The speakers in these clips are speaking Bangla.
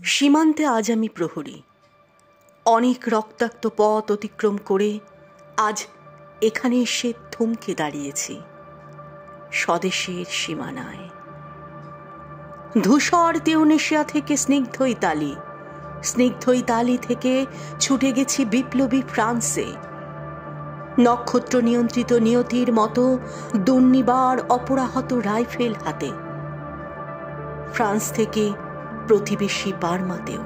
সীমান্তে আজ আমি প্রহরী। অনেক রক্তাক্ত পথ অতিক্রম করে আজ এখানে এসে থমকে দাঁড়িয়েছি স্বদেশের সীমানায়। ধূসর তিউনিসিয়া থেকে স্নিগ্ধ ইতালি, স্নিগ্ধ ইতালি থেকে ছুটে গেছি বিপ্লবী ফ্রান্সে, নক্ষত্র নিয়ন্ত্রিত নিয়তির মতো দুর্নিবার অপরাহত রাইফেল হাতে। ফ্রান্স থেকে প্রতিবেশী বার্মাতেও।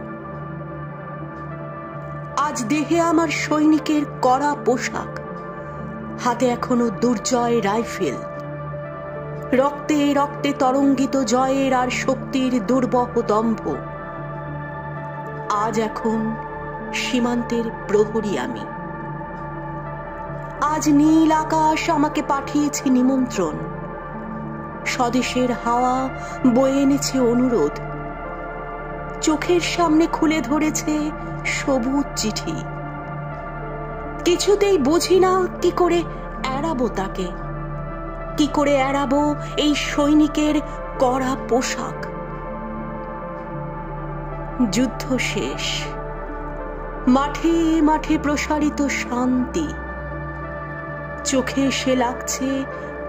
আজ দেহে আমার সৈনিকের কড়া পোশাক, হাতে এখনো দুর্জয় রাইফেল, রক্তে রক্তে তরঙ্গিত জয়ের আর শক্তির দুর্বহ দম্ভ। আজ এখন সীমান্তের প্রহরী আমি। আজ নীল আকাশ আমাকে পাঠিয়েছে নিমন্ত্রণ, স্বদেশের হাওয়া বয়ে এনেছে অনুরোধ, চোখের সামনে খুলে ধরেছে সবুজ চিঠি। কিছুতেই বুঝি না কি করে এড়াবো তাকে, কি করে এড়াবো এই সৈনিকের কড়া পোশাক। যুদ্ধ শেষ, মাঠে মাঠে প্রসারিত শান্তি, চোখে এসে লাগছে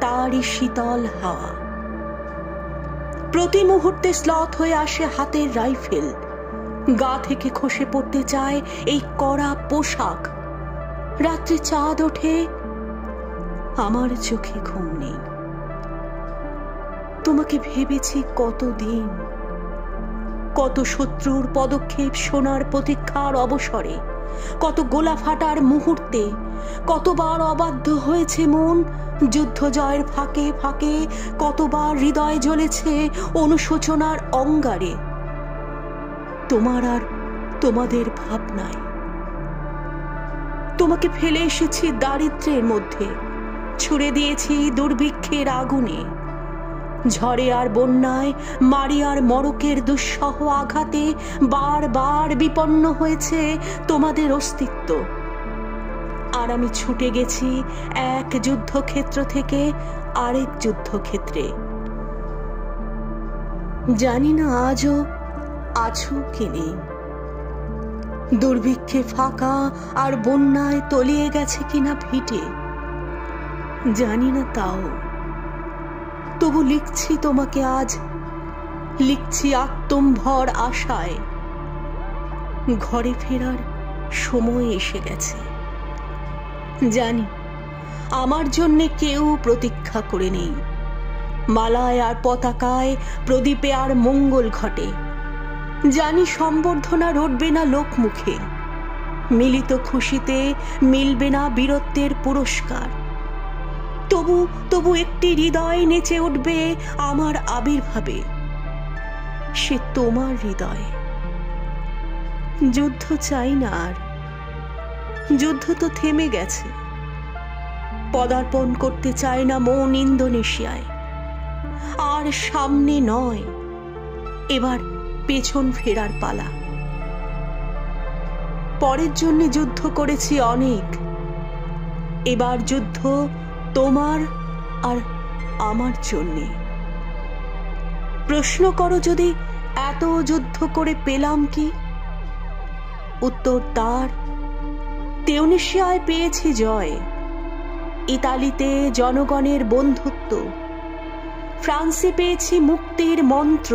তারই শীতল হাওয়া। প্রতি মুহূর্তে স্লথ হয়ে আসে হাতের রাইফেল, গা থেকে খসে পড়তে চায় এই কড়া পোশাক। রাত্রে চাঁদ ওঠে, আমার চোখে ঘুম নেই। তোমাকে ভেবেছি কতদিন, কত শত্রুর পদক্ষেপ শোনার প্রতীক্ষার অবসরে, কত গোলা ফাটার মুহূর্তে, কতবার অবাধ্য হয়েছে মন যুদ্ধ জয়ের ফাঁকে ফাঁকে, কতবার হৃদয় জ্বলেছে অনুশোচনার অঙ্গারে। তোমার আর তোমাদের ভাবনায় তোমাকে ফেলে এসেছি দারিদ্র্যের মধ্যে, ছুড়ে দিয়েছি দুর্ভিক্ষের আগুনে, ঝড়ে আর বন্যায়, মারি আর মড়কের দুঃসহ আঘাতে বারবার বিপন্ন হয়েছে তোমাদের অস্তিত্ব। আর আমি ছুটে গেছি এক যুদ্ধক্ষেত্র থেকে আরেক যুদ্ধক্ষেত্রে। জানি না আজও আছো কি নেই, দুর্ভিক্ষে ফাঁকা আর বন্যায় তলিয়ে গেছে কিনা ভিটে, জানি না তাও। তবু লিখছি তোমাকে আজ, লিখছি আত্মম্ভর আশায়। ঘরে ফেরার সময় এসে গেছে। জানি আমার জন্যে কেউ প্রতীক্ষা করে নেই, মালায় আর পতাকায় প্রদীপে আর মঙ্গল ঘটে। জানি সম্বর্ধনা রটবে না লোকমুখে, মিলিত খুশিতে মিলবে না বীরত্বের পুরস্কার। তবু তবু একটি হৃদয় নেচে উঠবে আমার আবির্ভাবে, সে তোমার হৃদয়। যুদ্ধ চাই না আর, যুদ্ধ তো থেমে গেছে। পদার্পণ করতে চায় না মন ইন্দোনেশিয়ায়। আর সামনে নয়, এবার পেছন ফেরার পালা। পরের জন্য যুদ্ধ করেছি অনেক, এবার যুদ্ধ তোমার আর আমার জন্যে। প্রশ্ন করো যদি এত যুদ্ধ করে পেলাম কি? উত্তর তার, তিউনিসিয়ায় পেয়েছি জয়, ইতালিতে জনগণের বন্ধুত্ব, ফ্রান্সে পেয়েছি মুক্তির মন্ত্র,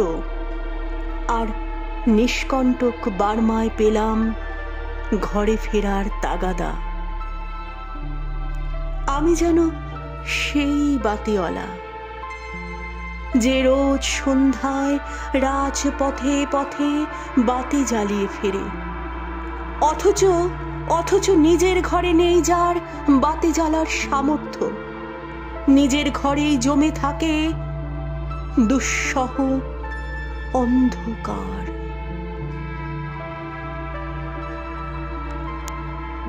আর নিষ্কণ্টক বার্মায় পেলাম ঘরে ফেরার তাগাদা। আমি যেন সেই বাতিওয়ালা যে রোজ সন্ধ্যায় রাজপথে পথে বাতি জ্বালিয়ে ফেরে, অথচ নিজের ঘরে নেই যার বাতি জ্বালার সামর্থ্য। নিজের ঘরেই জমে থাকে দুঃসহ অন্ধকার।